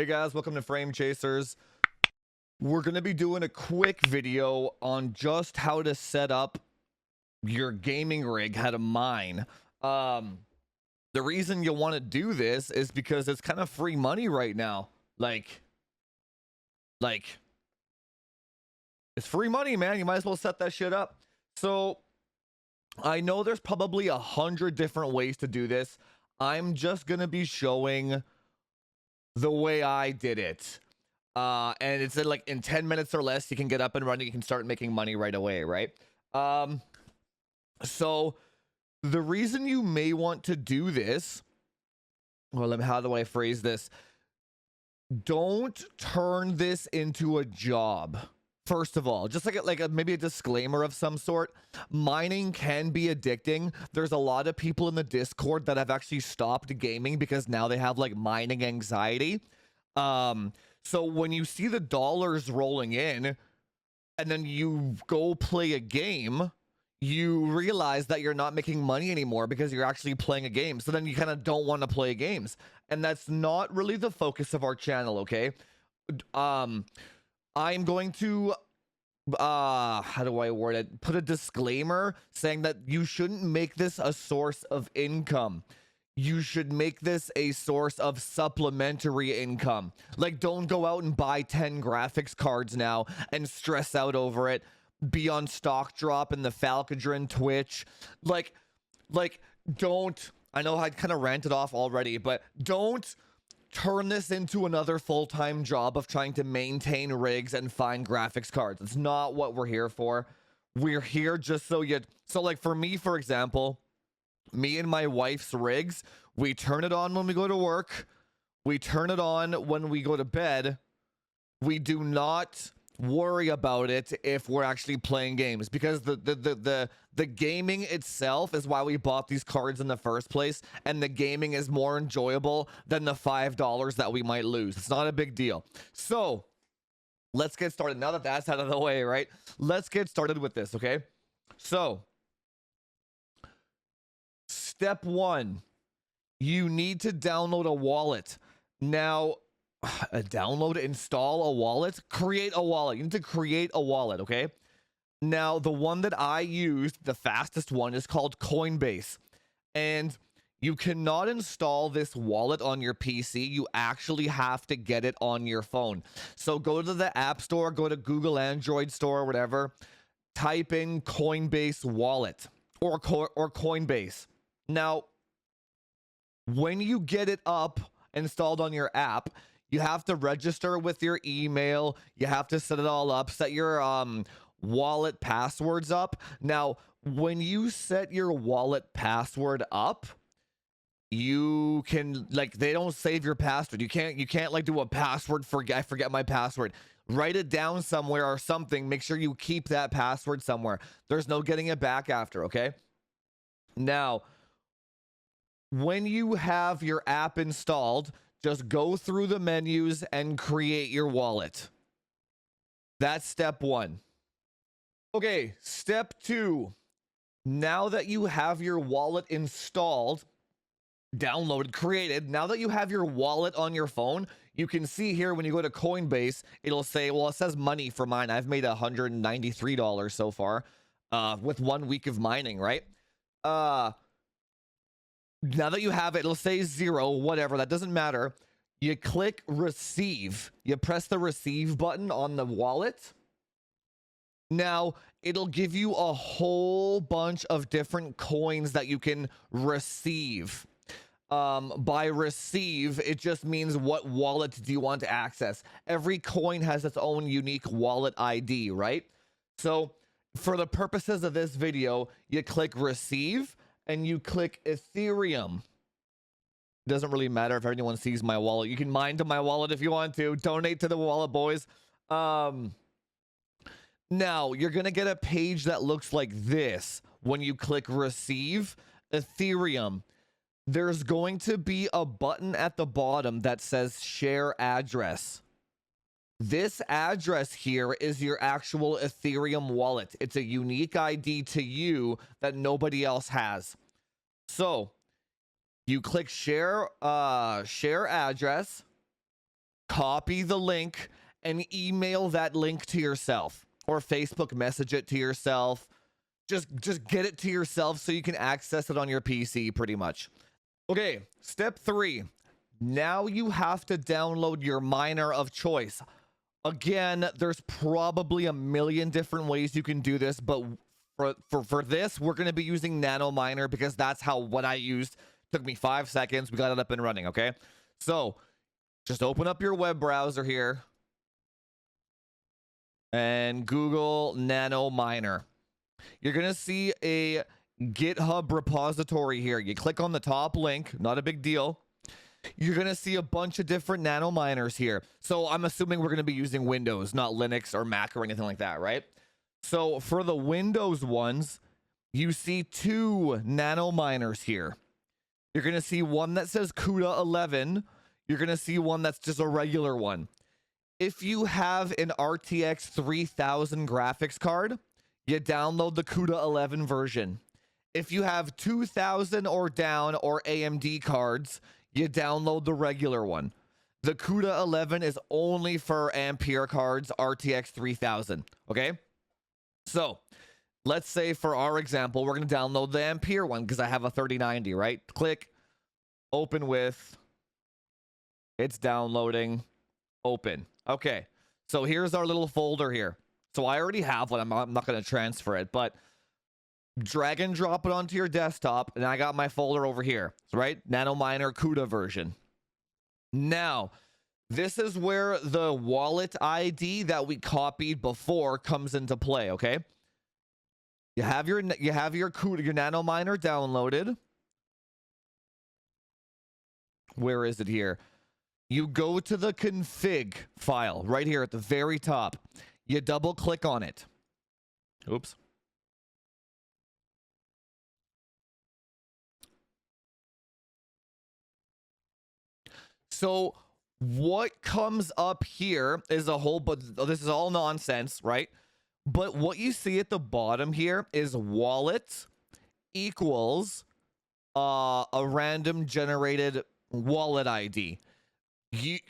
Hey guys, welcome to Frame Chasers. We're going to be doing a quick video on just how to set up your gaming rig, how to mine. The reason you want to do this is because it's kind of free money right now. Like it's free money, man. You might as well set that shit up. So I know there's probably 100 different ways to do this. I'm just going to be showing the way I did it. And it's in 10 minutes or less, you can get up and running. You can start making money right away, right? So the reason you may want to do this, well, how do I phrase this? Don't turn this into a job. First of all, just maybe a disclaimer of some sort. Mining can be addicting. There's a lot of people in the Discord that have actually stopped gaming because now they have like mining anxiety. So when you see the dollars rolling in and then you go play a game, you realize that you're not making money anymore because you're actually playing a game. So then you kind of don't want to play games. And that's not really the focus of our channel, okay? I'm going to how do I word it? Put a disclaimer saying that you shouldn't make this a source of income. You should make this a source of supplementary income. Like, don't go out and buy 10 graphics cards now and stress out over it. Be on stock drop in the Falcadron Twitch. Like don't, I know I kind of ranted off already, but don't turn this into another full-time job of trying to maintain rigs and find graphics cards. It's not what we're here for. We're here just so like for me, for example, me and my wife's rigs, we turn it on when we go to work. We turn it on when we go to bed. We do not worry about it if we're actually playing games, because the gaming itself is why we bought these cards in the first place, and the gaming is more enjoyable than the $5 that we might lose. It's not a big deal. So let's get started. Now that that's out of the way, right? Let's get started with this, okay? So step one, you need to download a wallet. Now, install a wallet, create a wallet. You need to create a wallet, okay? Now, the one that I used, the fastest one, is called Coinbase. And you cannot install this wallet on your PC. You actually have to get it on your phone. So go to the App Store, go to Google Android Store or whatever, type in Coinbase wallet or Coinbase. Now, when you get it up, installed on your app, you have to register with your email. You have to set it all up, set your wallet passwords up. Now, when you set your wallet password up, you can, they don't save your password. You can't do a password I forget my password. Write it down somewhere or something. Make sure you keep that password somewhere. There's no getting it back after, okay? Now, when you have your app installed, just go through the menus and create your wallet. That's step one. Okay, step two. Now that you have your wallet installed, downloaded, created, now that you have your wallet on your phone, you can see here when you go to Coinbase, it'll say, well, it says money for mine. I've made $193 so far with 1 week of mining, right? Now that you have it, it'll say 0, whatever, that doesn't matter. You click receive. You press the receive button on the wallet. Now, it'll give you a whole bunch of different coins that you can receive. By receive, it just means what wallet do you want to access. Every coin has its own unique wallet ID, right? So, for the purposes of this video, you click receive, and you click Ethereum. Doesn't really matter if anyone sees my wallet. You can mine to my wallet if you want to. Donate to the wallet, boys. Now, you're going to get a page that looks like this when you click receive Ethereum. There's going to be a button at the bottom that says share address. This address here is your actual Ethereum wallet. It's a unique ID to you that nobody else has. So you click share address. copy the link and email that link to yourself, or Facebook message it to yourself. Just get it to yourself so you can access it on your PC pretty much. Okay, step 3. Now you have to download your miner of choice. Again, there's probably a million different ways you can do this, but for this, we're going to be using Nano Miner because that's what I used. Took me 5 seconds. We got it up and running, okay? So just open up your web browser here and Google Nano Miner. You're going to see a GitHub repository here. You click on the top link, not a big deal. You're going to see a bunch of different nano miners here. So I'm assuming we're going to be using Windows, not Linux or Mac or anything like that, right? So for the Windows ones, you see 2 nano miners here. You're going to see one that says CUDA 11. You're going to see one that's just a regular one. If you have an RTX 3000 graphics card, you download the CUDA 11 version. If you have 2000 or down or AMD cards, you download the regular one. The CUDA 11 is only for Ampere cards, RTX 3000, okay? So, let's say for our example, we're going to download the Ampere one because I have a 3090, right? Click, open with, it's downloading, open. Okay, so here's our little folder here. So I already have one. I'm not going to transfer it, but drag and drop it onto your desktop, and I got my folder over here, right? Nano Miner CUDA version. Now, this is where the wallet ID that we copied before comes into play, okay? You have your CUDA, your Nano Miner downloaded. Where is it here? You go to the config file right here at the very top. You double click on it. Oops. So what comes up here is a whole, but this is all nonsense, right? But what you see at the bottom here is wallet equals a random generated wallet ID.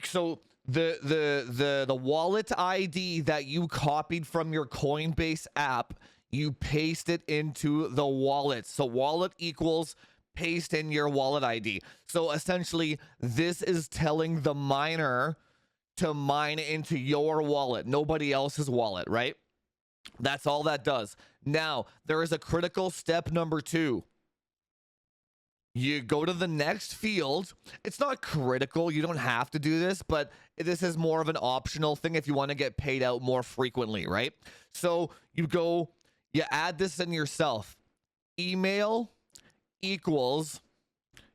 So the wallet ID that you copied from your Coinbase app, you paste it into the wallet. So wallet equals paste in your wallet ID. So essentially, this is telling the miner to mine into your wallet, nobody else's wallet, right? That's all that does. Now, there is a critical step number 2. You go to the next field. It's not critical. You don't have to do this, but this is more of an optional thing if you want to get paid out more frequently, right? So you add this in yourself. Email equals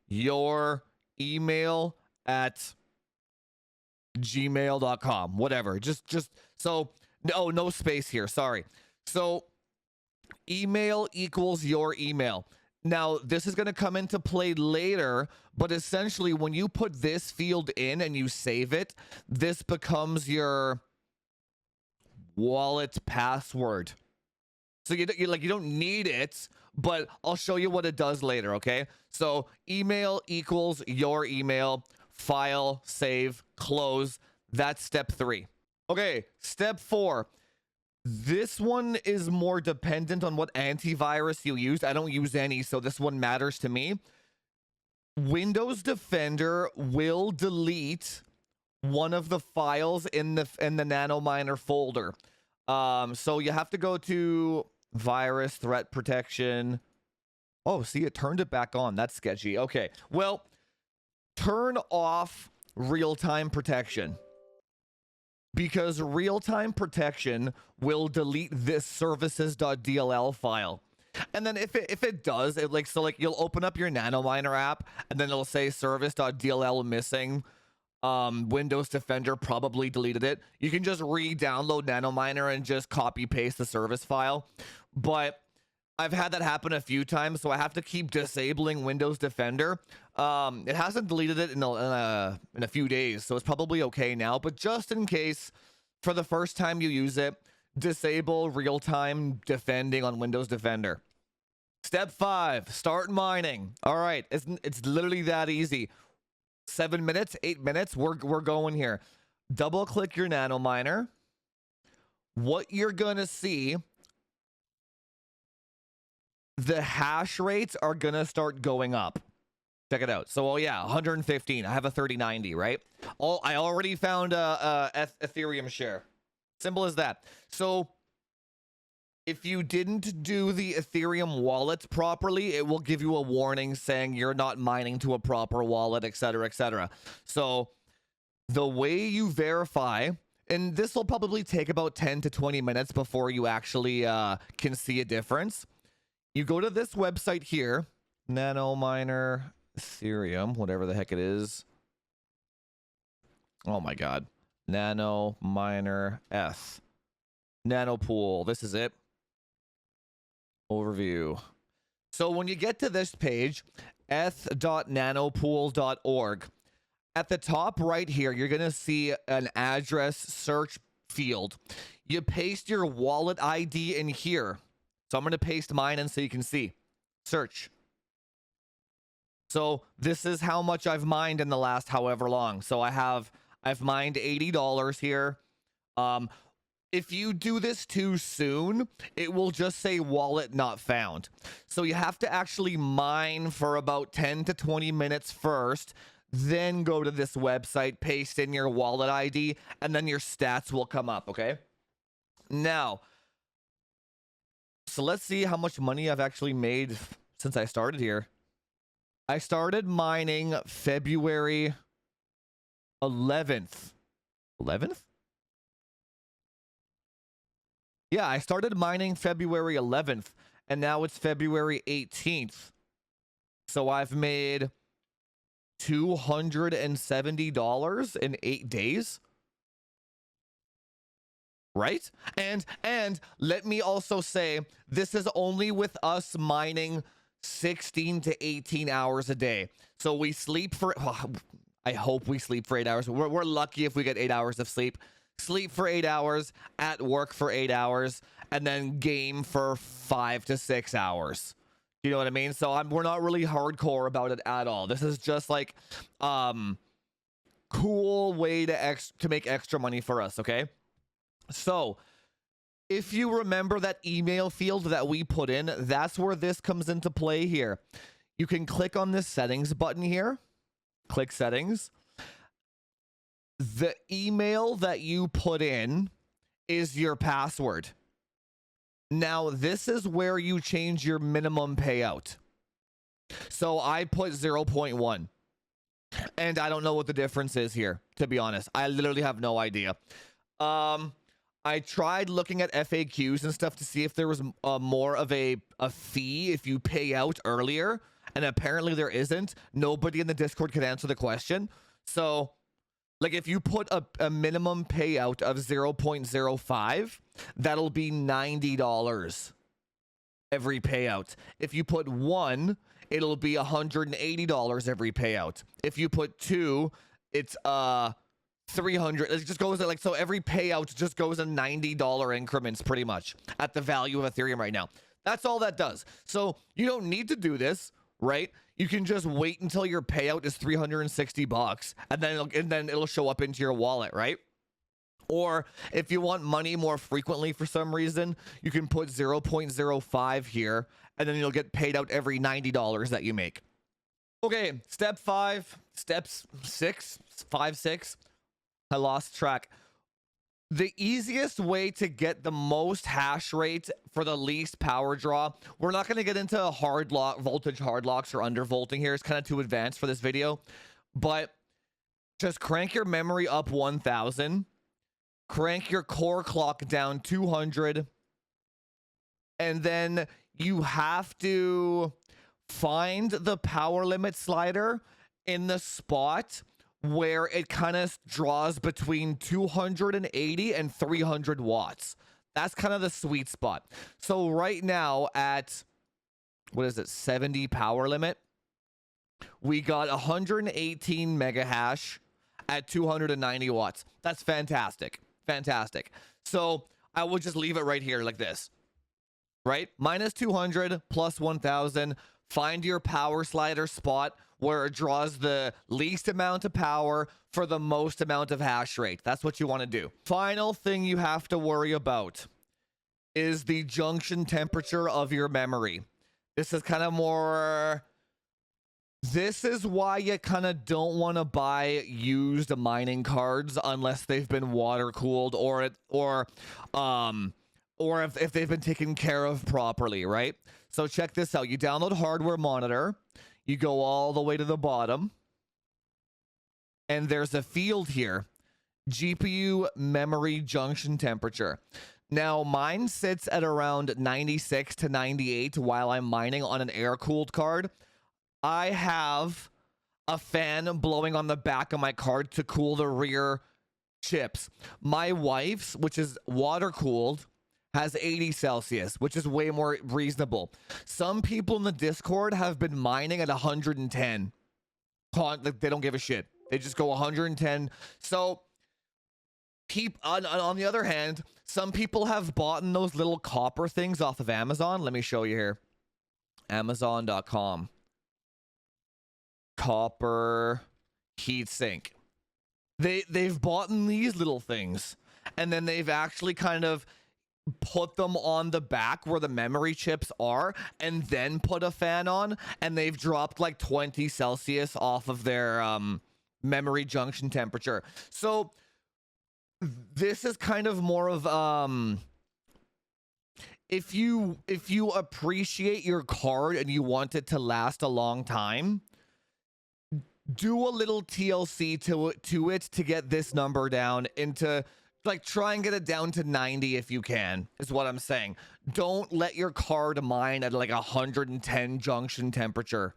your email at gmail.com, whatever. Just so no space here. Sorry. So email equals your email. Now, this is going to come into play later, but essentially when you put this field in and you save it, this becomes your wallet password. So you don't need it, but I'll show you what it does later, okay? So email equals your email, file, save, close. That's step 3. Okay, step 4. This one is more dependent on what antivirus you use. I don't use any, so this one matters to me. Windows Defender will delete one of the files in the Nano Miner folder. So you have to go to virus, threat protection. Oh, see, it turned it back on. That's sketchy. Okay, well, turn off real-time protection, because real-time protection will delete this services.dll file. And then if it does, you'll open up your Nano Miner app, and then it'll say service.dll missing. Windows Defender probably deleted it. You can just re-download Nano Miner and just copy paste the service file. But I've had that happen a few times, so I have to keep disabling Windows Defender. It hasn't deleted it in a few days, so it's probably okay now. But just in case, for the first time you use it, disable real-time defending on Windows Defender. Step 5, start mining. All right, it's literally that easy. 7 minutes, 8 minutes, we're going here. double click your nano miner. What you're gonna see, the hash rates are gonna start going up. Check it out. So, oh yeah, 115. I have a 3090, right? I already found a Ethereum share. Simple as that. So, if you didn't do the Ethereum wallet properly, it will give you a warning saying you're not mining to a proper wallet, etc., etc. So, the way you verify, and this will probably take about 10 to 20 minutes before you actually can see a difference. You go to this website here, Nano Miner Ethereum, whatever the heck it is. Oh my god. Nano Miner Eth. Nano Pool. This is it. Overview. So when you get to this page, eth.nanopool.org, at the top right here, you're going to see an address search field. You paste your wallet ID in here. So I'm going to paste mine in so you can see. Search. So this is how much I've mined in the last however long. So I've mined $80 here. If you do this too soon, it will just say wallet not found. So you have to actually mine for about 10 to 20 minutes first, then go to this website, paste in your wallet ID, and then your stats will come up, okay? Now, so let's see how much money I've actually made since I started here. I started mining February 11th. 11th? Yeah, I started mining February 11th, and now it's February 18th. So I've made $270 in 8 days. Right? And let me also say, this is only with us mining 16 to 18 hours a day. So we sleep for, I hope we sleep for 8 hours. We're lucky if we get 8 hours of sleep. Sleep for 8 hours, at work for 8 hours, and then game for 5 to 6 hours. You know what I mean? So we're not really hardcore about it at all. This is just like cool way to make extra money for us, okay? So if you remember that email field that we put in, that's where this comes into play here. You can click on this settings button here. Click settings. The email that you put in is your password. Now, this is where you change your minimum payout. So I put 0.1. And I don't know what the difference is here, to be honest. I literally have no idea. I tried looking at FAQs and stuff to see if there was more of a fee if you pay out earlier. And apparently there isn't. Nobody in the Discord could answer the question. So, like, if you put a minimum payout of 0.05, that'll be $90 every payout. If you put 1, it'll be $180 every payout. If you put 2, it's 300. It just goes like, so every payout just goes in $90 increments pretty much at the value of Ethereum right now. That's all that does. So you don't need to do this, right? You can just wait until your payout is $360 and then it'll show up into your wallet, right? Or if you want money more frequently for some reason, you can put 0.05 here and then you'll get paid out every $90 that you make. Okay, step 5, steps 6, 5, 6. I lost track. The easiest way to get the most hash rate for the least power draw, we're not going to get into voltage hard locks or undervolting here. It's kind of too advanced for this video, but just crank your memory up 1000, crank your core clock down 200, and then you have to find the power limit slider in the spot where it kind of draws between 280 and 300 watts. That's kind of the sweet spot. So right now at, what is it, 70 power limit, we got 118 mega hash at 290 watts. That's fantastic. Fantastic. So I will just leave it right here like this, right? Minus 200 plus 1000. Find your power slider spot where it draws the least amount of power for the most amount of hash rate. That's what you want to do. Final thing you have to worry about is the junction temperature of your memory. This is kind of more... This is why you kind of don't want to buy used mining cards unless they've been water cooled or if they've been taken care of properly, right? So check this out. You download Hardware Monitor. You go all the way to the bottom. And there's a field here. GPU memory junction temperature. Now, mine sits at around 96 to 98 while I'm mining on an air-cooled card. I have a fan blowing on the back of my card to cool the rear chips. My wife's, which is water-cooled, has 80 Celsius, which is way more reasonable. Some people in the Discord have been mining at 110. They don't give a shit. They just go 110. So, on the other hand, some people have bought those little copper things off of Amazon. Let me show you here. Amazon.com. Copper heatsink. They've bought these little things, and then they've actually kind of put them on the back where the memory chips are, and then put a fan on, and they've dropped like 20 Celsius off of their memory junction temperature. So this is kind of more of if you appreciate your card and you want it to last a long time, do a little TLC to it to get this number down into, like, try and get it down to 90 if you can, is what I'm saying. Don't let your card mine at like 110 junction temperature.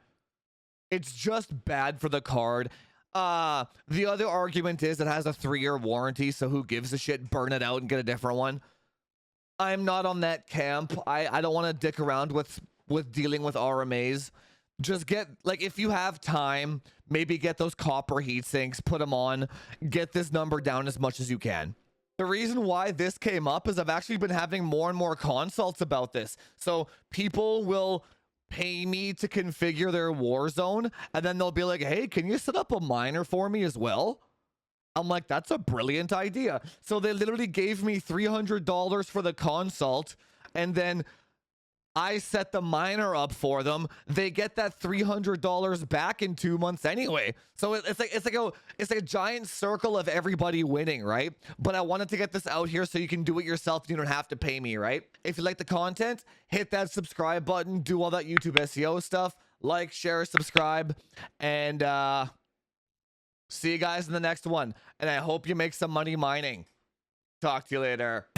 It's just bad for the card. The other argument is it has a 3-year warranty, so who gives a shit? Burn it out and get a different one. I'm not on that camp. I don't want to dick around with dealing with RMAs. Just get, like, if you have time, maybe get those copper heat sinks, put them on, get this number down as much as you can. The reason why this came up is I've actually been having more and more consults about this. So people will pay me to configure their Warzone, and then they'll be like, hey, can you set up a miner for me as well? I'm like, that's a brilliant idea. So they literally gave me $300 for the consult, and then I set the miner up for them. They get that $300 back in 2 months anyway. So it's like a giant circle of everybody winning, right? But I wanted to get this out here so you can do it yourself. You don't have to pay me, right? If you like the content, hit that subscribe button. Do all that YouTube SEO stuff. Like, share, subscribe, and see you guys in the next one. And I hope you make some money mining. Talk to you later.